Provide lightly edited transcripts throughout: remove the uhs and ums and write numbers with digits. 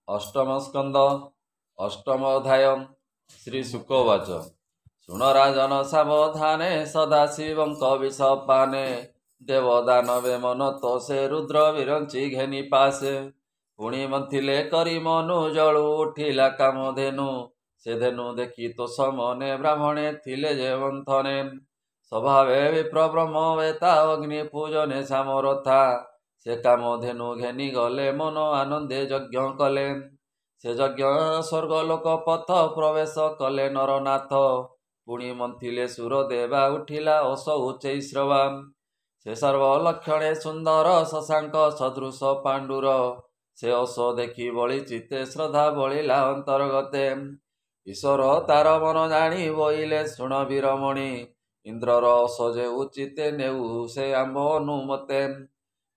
अष्टम स्कंद अष्टम अध्याय श्री शुकोवाच शुण राजन सावधाने सदाशिवं कविशपाने देवदानवे मन तोषे रुद्र विरंची घेनी पासे पुणी मंथिले करी मनु जळू उठिला कामधेनु से धेनु देखी तो समने ब्राह्मणे थिले जे मंथने स्वभावे विप्र ब्रह्म वेता अग्नि पूजने सामरथा से कामधेनु घेनी गले मन आनंदे यज्ञ कले से यज्ञ स्वर्गलोक पथ प्रवेश कले नरनाथ पुणी मंथिले सुर देवा उठिला असौ चैश्रवा से सर्वलक्षणे सुंदर शशांक सदृश पांडुर से अस देखी बळी चित्ते श्रद्धा बळिला अंतर्गते ईश्वर तार मन जाणी बोइले शुण वीरमणि इंद्रर अस जे उचिते नेउ से आंब अनुमते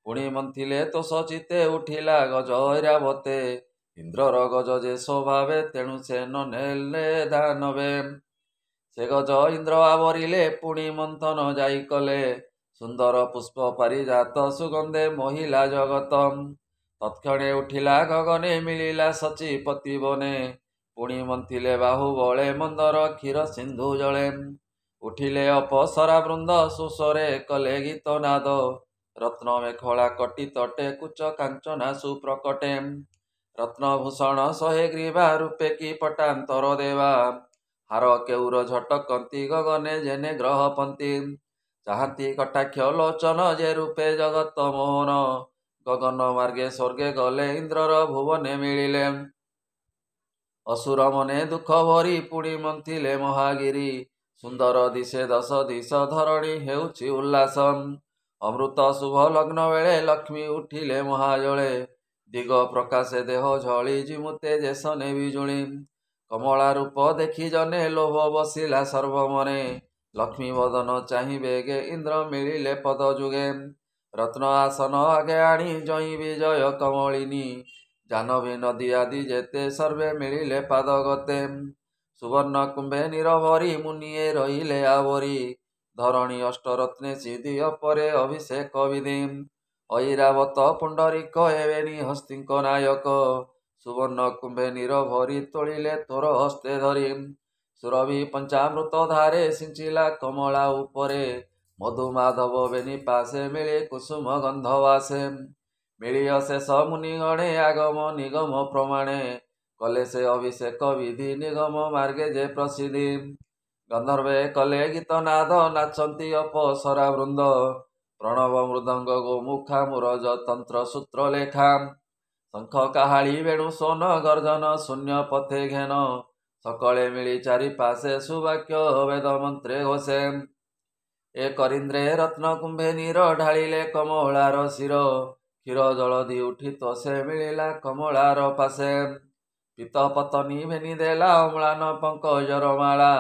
पुणी मंथिले तो सचिते उठिला गज ऐरावते इंद्रर गज जे स्वभावे तेणु से न नेले दानवे से गज इंद्र आवरिले पुणी मंथन जाई कले सुंदर पुष्प पारिजात सुगंधे महिला जगत तत्क्षणे उठिला गगने मिलिला सचिपति बने पुणी मंथिले बाहुबले मंदर क्षीर सिंधु जले उठिले अपसरा वृंद सुस्वरे कले गीत नाद रत्न मेखला कटी तटे कुच कांचना सुप्रकटे रत्नभूषण शहे ग्रीवा रूपे की पटांतर देवा हार केउर झटकंती गगने जेने ग्रहपंती चाहती कटाक्ष लोचन जे रूपे जगत मोहन गगन मार्गे स्वर्गे गले इंद्रर भुवने मिलिले असुर मने दुख भरी पुणी मंथिले महागिरी सुंदर दिशे दश दिश धरणी हेउछि उल्लास अमृत शुभ लग्न वेळे लक्ष्मी उठिले महाजळे दिग प्रकाशे देह झଳି जिमुते जेसने बिजुଳି कमला रूप देखी जने लोभ बसिला सर्वमने लक्ष्मी वदन चाहि बेगे इंद्र मिलिले पद जुगे रत्न आसन आगे आणी जई विजय कमलिनी जानवी नदी आदि जेते सर्वे मिलिले पादगते सुवर्ण कुंभे निरभरी मुनिए रहिले आवरी धरणी अष्टरत्ने सिद्धि अपरे अभिषेक विधि ऐरावत पुंडरीक एवेनी हस्तिंक नायक सुवर्ण कुंभे निरभरी तोलिले तोर हस्ते धरी सुरभि पंचामृत धारे सिंचिला कमला उपरे मधुमाधव बेनी पासे मिले कुसुम गंधवासे मिली अशेष मुनिगणे आगम निगम प्रमाणे कले से अभिषेक विधि निगम मार्गे जे प्रसिद्धि गंधर्वे कले गीत नाद नाचंती अपसरा वृंद प्रणव मृदंग गोमुखा मुरज तंत्र सूत्र लेखा शंख काहाळी वेणु सोन गर्जन शून्य पथे घेन सकळे मिली चारि पासे सुवाक्य वेद मंत्रे घोषे ए करिंद्रे रत्न कुंभे नीर ढाଳିले कमलार शिर क्षीर जलधि उठी तोषे मिलिला कमलार पासे पीत पतनी भेनी देला अम्लान पंकजर माला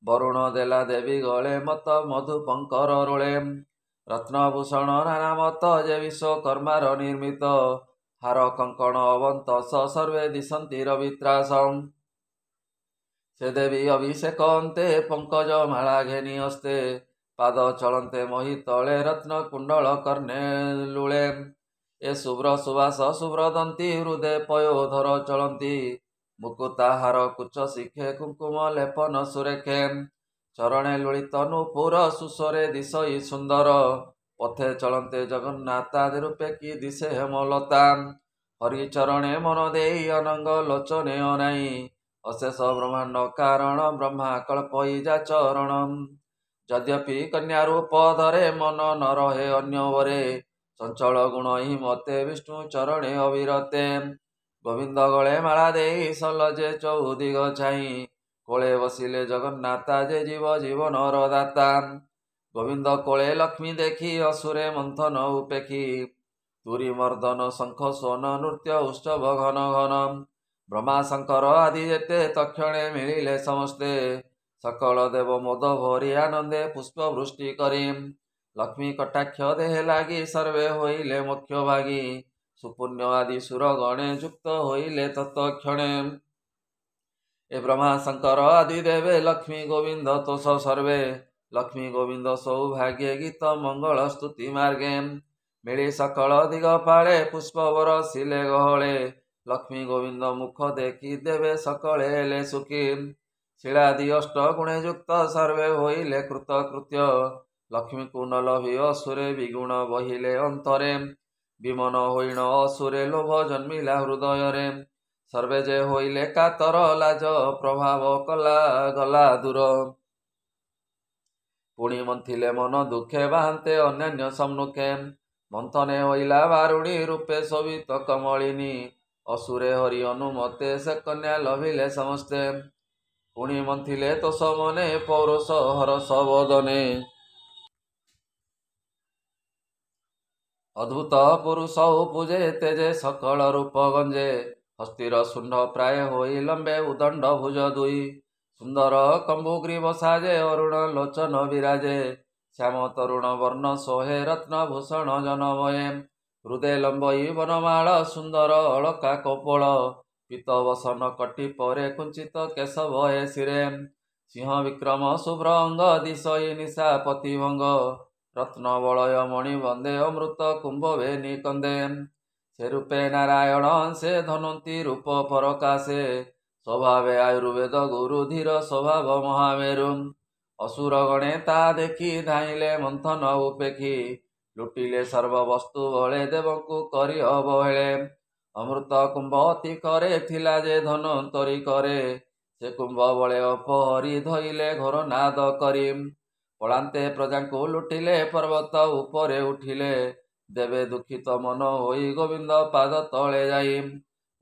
वरुण देला देवी गळे मत मधु पंकर रोळे रत्नभूषण नाना मत जे विश्वकर्मार निर्मित हार कंकण अवंत सर्वे दिशंती रवित्रासम से देवी अभिषेक अंते पंकज माला घेनी हस्ते पाद चलंते मही तले रत्न कुंडल कर्णे लुळे ए शुभ्र सुवास शुभ्र दंती हृदय पयोधर चलंती मुकुता हार कुच शिखे कुंकुम लेपन सुरेखे चरणे लुलित नूपुर सुस्वरे दिशई सुंदर पथे चलंते जगन्नाथादि रूपे की दिशे हेमलता हरिचरणे मन देई अनंग लोचने अनाई अशेष ब्रह्मांड कारण ब्रह्मा कल्पईजा चरण यद्यपि कन्या रूप धरे मन न रहे अन्यवरे चंचल गुण ही मते विष्णु चरणे अविरते गोविंद गळे माला देई सलजे चौदिग छाई कोळे बसिले जगन्नाथा जे जीव जीवनर दाता गोविंद कोळे लक्ष्मी देखी असुरे मंथन उपेखी तुरी मर्दन शंख सोन नृत्य उत्सव घन घन ब्रह्मा शंकर आदि जेते तक्षणे मिलिले समस्ते सकल देव मोद भरी आनंदे पुष्प वृष्टि करी लक्ष्मी कटाक्ष देहे लागी सर्वे होइले मोक्ष भागी सुपुण्य आदि सुर गणे युक्त होइले तत्क्षणे ए ब्रह्मा शंकर आदि देवे लक्ष्मी गोविंद तोष सर्वे लक्ष्मी गोविंद सौभाग्य गीत मंगल स्तुति मार्गे मिली सकल दिग पाळे पुष्प बरसिले गहळे ଲକ୍ଷ୍ମୀ ଗୋବିନ୍ଦ ମୁଖ ଦେଖି ଦେବେ ସକଳେ ହେଲେ ସୁଖୀ। ଶିଳାଦି ଅଷ୍ଟ ଗୁଣେ ଯୁକ୍ତ ସର୍ବେ ହୋଇଲେ କୃତ କୃତ୍ୟ। ଲକ୍ଷ୍ମୀକୁ ନ ଲଭି ଅସୁରେ ବିଗୁଣ ବହିଲେ ଅନ୍ତରେ। ବିମନ ହୋଇଣ ଅସୁରେ ଲୋଭ ଜନ୍ମିଲା ହୃଦୟରେ। ସର୍ବେ ଯେ ହୋଇଲେ କାତର ଲାଜ ପ୍ରଭାବ କଲା ଗଲା ଦୂର। ପୁଣି ମନ୍ଥିଲେ ମନ ଦୁଃଖେ ବାହାନ୍ତେ ଅନ୍ୟାନ୍ୟ ସମ୍ମୁଖେ। ମନ୍ଥନେ ହୋଇଲା ବାରୁଣୀ ରୂପେ ଶୋଭିତ କମଳିନୀ। ଅସୁରେ ହରି ଅନୁମତେ ସେ କନ୍ୟା ଲଭିଲେ ସମସ୍ତେ। ପୁଣି ମନ୍ଥିଲେ ତୋଷ ମନେ ପୌରୁଷ ହରଷ ବଦନେ। ଅଦ୍ଭୁତ ପୁରୁଷ ପୂଜେ ତେଜେ ସକଳ ରୂପ ଗଞ୍ଜେ। ହସ୍ତିର ଶୁଣ୍ଡ ପ୍ରାୟ ହୋଇ ଲମ୍ବେ ଉଦଣ୍ଡ ଭୁଜ ଦୁଇ। ସୁନ୍ଦର କମ୍ବୁଗ୍ରୀବ ସାଜେ ଅରୁଣ ଲୋଚନ ବିରାଜେ। ଶ୍ୟାମ ତରୁଣ ବର୍ଣ୍ଣ ସୋହେ ରତ୍ନ ଭୂଷଣ ଜନମୟେ। ହୃଦେ ଲମ୍ବଇ ବନମାଳ ସୁନ୍ଦର ଅଳକା କପୋଳ। ପୀତ ବସନ କଟି ପରେ କୁଞ୍ଚିତ କେଶ ବହେ ଶିରେ। ସିଂହ ବିକ୍ରମ ଶୁଭ୍ର ଅଙ୍ଗ ଦିଶଇ ନିଶାପତି ଭଙ୍ଗ। ରତ୍ନ ବଳୟ ମଣି ବନ୍ଦେ ଅମୃତ କୁମ୍ଭ ବେନି କନ୍ଦେ। ସେ ରୂପେ ନାରାୟଣ ସେ ଧନନ୍ତି ରୂପ ପରକାଶେ। ସ୍ୱଭାବେ ଆୟୁର୍ବେଦ ଗୁରୁ ଧୀର ସ୍ୱଭାବ ମହାମେରୁ। ଅସୁର ଗଣେ ତା ଦେଖି ଧାଇଁଲେ ମନ୍ଥନ ଉପେକ୍ଷୀ। ଲୁଟିଲେ ସର୍ବବସ୍ତୁ ବଳେ ଦେବଙ୍କୁ କରି ଅବହେଳେ। ଅମୃତ କୁମ୍ଭ ଅତି କରେ ଥିଲା ଯେ ଧନନ୍ତରୀ କରେ। ସେ କୁମ୍ଭ ବଳେ ଅପହରି ଧଇଲେ ଘୋର ନାଦ କରି। ପଳାନ୍ତେ ପ୍ରଜାଙ୍କୁ ଲୁଟିଲେ ପର୍ବତ ଉପରେ ଉଠିଲେ। ଦେବେ ଦୁଃଖିତ ମନ ହୋଇ ଗୋବିନ୍ଦ ପାଦ ତଳେ ଯାଇ।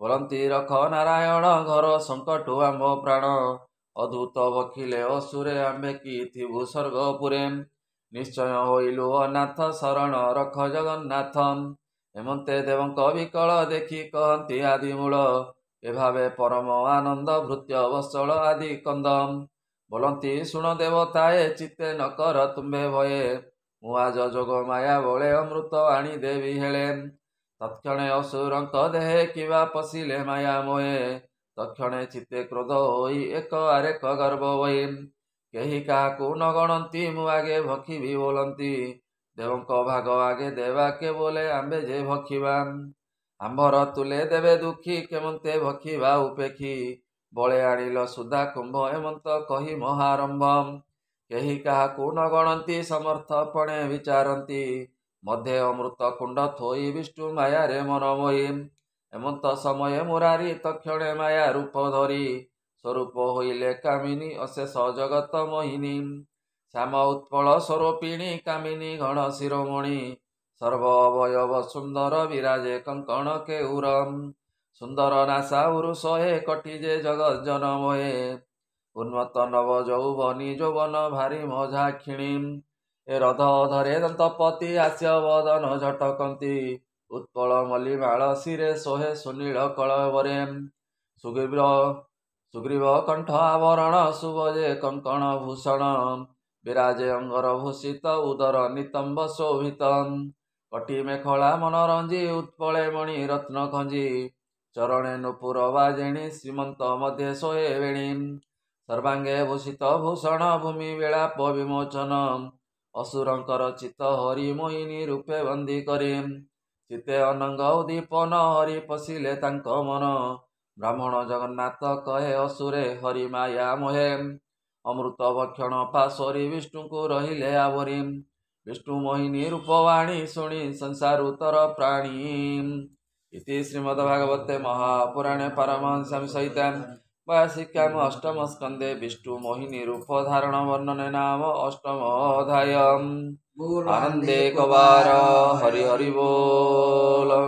ବୋଲନ୍ତି ରଖ ନାରାୟଣ ଘର ସଙ୍କଟୁ ଆମ୍ଭ ପ୍ରାଣ। ଅଦ୍ଭୁତ ବଖିଲେ ଅସୁରେ ଆମ୍ଭେ କି ଥିବୁ ସ୍ୱର୍ଗପୁରେ। ନିଶ୍ଚୟ ହୋଇଲୁ ଅନାଥ ଶରଣ ରଖ ଜଗନ୍ନାଥ। ଏମନ୍ତେ ଦେବଙ୍କ ବିକଳ ଦେଖି କହନ୍ତି ଆଦିମୂଳ। ଏଭାବେ ପରମ ଆନନ୍ଦ ଭୃତ୍ୟ ବତ୍ସଳ ଆଦି କନ୍ଦ। ବୋଲନ୍ତି ଶୁଣ ଦେବତାଏ ଚିତ୍ତେ ନ କର ତୁମ୍ଭେ ଭୟେ। ମୁଁ ଆଜ ଯୋଗ ମାୟା ବଳେ ଅମୃତ ଆଣି ଦେବି ହେଳେ। ତତ୍କ୍ଷଣେ ଅସୁରଙ୍କ ଦେହେ କିବା ପଶିଲେ ମାୟା ମୋହେ। ତକ୍ଷଣେ ଚିତ୍ତେ କ୍ରୋଧ ହୋଇ ଏକ ଆରେକ ଗର୍ବ ବହି। କେହି କାହାକୁ ନ ଗଣନ୍ତି ମୁଁ ଆଗେ ଭଖିବି ବୋଲନ୍ତି। ଦେବଙ୍କ ଭାଗ ଆଗେ ଦେବା କେ ବୋଲେ ଆମ୍ଭେ ଯେ ଭଖିବା। ଆମ୍ଭର ତୁଲେ ଦେବେ ଦୁଃଖୀ କେମନ୍ତେ ଭଖିବା ଉପେକ୍ଷୀ। ବଳେ ଆଣିଲ ସୁଧା କୁମ୍ଭ ଏମନ୍ତ କହି ମହାରମ୍ଭ। କେହି କାହାକୁ ନ ଗଣନ୍ତି ସମର୍ଥପଣେ ବିଚାରନ୍ତି। ମଧ୍ୟେ ଅମୃତ କୁଣ୍ଡ ଥୋଇ ବିଷ୍ଣୁ ମାୟାରେ ମନ ମୋହି। ଏମନ୍ତ ସମୟେ ମୁରାରି ତକ୍ଷଣେ ମାୟା ରୂପ ଧରି। ସ୍ୱରୂପ ହୋଇଲେ କାମିନୀ ଅଶେଷ ଜଗତ ମୋହିନୀ। ଶ୍ୟାମ ଉତ୍ପଳ ସ୍ୱରୂପିଣୀ କାମିନୀ ଗଣ ଶିରୋମଣି। ସର୍ବ ଅବୟବ ସୁନ୍ଦର ବିରାଜେ କଙ୍କଣ କେଉର। ସୁନ୍ଦର ନାସା ଉରୁ ଶହେ କଟି ଯେ ଜଗତ୍ ଜନ ମୋହେ। ଉନ୍ମତ୍ତ ନବ ଯୌବନୀ ଯୌବନ ଭାରି ମଝାକ୍ଷିଣୀ। ଏ ରଧ ଧରେ ଦନ୍ତପତି ହାସ୍ୟ ବଦନ ଝଟକନ୍ତି। ଉତ୍ପଳ ମଲ୍ଲିମାଳ ଶିରେ ଶୋହେ ସୁନୀଳ କଳବରେ। ସୁଗ୍ରୀବ କଣ୍ଠ ଆଭରଣ ଶୁଭ ଯେ କଙ୍କଣ ଭୂଷଣ। ବିରାଜେ ଅଙ୍ଗର ଭୂଷିତ ଉଦର ନିତମ୍ବ ଶୋଭିତ। କଟି ମେଖଳା ମନୋରଞ୍ଜି ଉତ୍ପଳେ ମଣି ରତ୍ନ ଖଞ୍ଜି। ଚରଣେ ନୂପୁର ବାଜେଣୀ ଶ୍ରୀମନ୍ତ ମଧ୍ୟେ ଶୋହେ ବେଣୀ। ସର୍ବାଙ୍ଗେ ଭୂଷିତ ଭୂଷଣ ଭୂମି ବିଳାପ ବିମୋଚନ। ଅସୁରଙ୍କର ଚିତ୍ତ ହରି ମୋହିନୀ ରୂପେ ବନ୍ଦୀ କରି। ଚିତ୍ତେ ଅନଙ୍ଗ ଉଦ୍ଦୀପନ ହରି ପଶିଲେ ତାଙ୍କ ମନ। ବ୍ରାହ୍ମଣ ଜଗନ୍ନାଥ କହେ ଅସୁରେ ହରି ମାୟା ମୋହେ। ଅମୃତ ଭକ୍ଷଣ ପାଶୋରି ବିଷ୍ଣୁଙ୍କୁ ରହିଲେ ଆବରି। ବିଷ୍ଣୁ ମୋହିନୀ ରୂପବାଣୀ ଶୁଣି ସଂସାରୁତର ପ୍ରାଣୀ। ଇତି ଶ୍ରୀମଦ୍ଭାଗବତେ ମହାପୁରାଣେ ପାରମହଂସ୍ୟାଂ ସହିତାଂ ବୟାସିକ୍ୟାଂ ଅଷ୍ଟମ ସ୍କନ୍ଧେ ବିଷ୍ଣୁ ମୋହିନୀ ରୂପ ଧାରଣ ବର୍ଣ୍ଣନେ ନାମ ଅଷ୍ଟମ ଅଧ୍ୟାୟ। ଆନନ୍ଦେ କବାର ହରି ହରି ବୋଲ।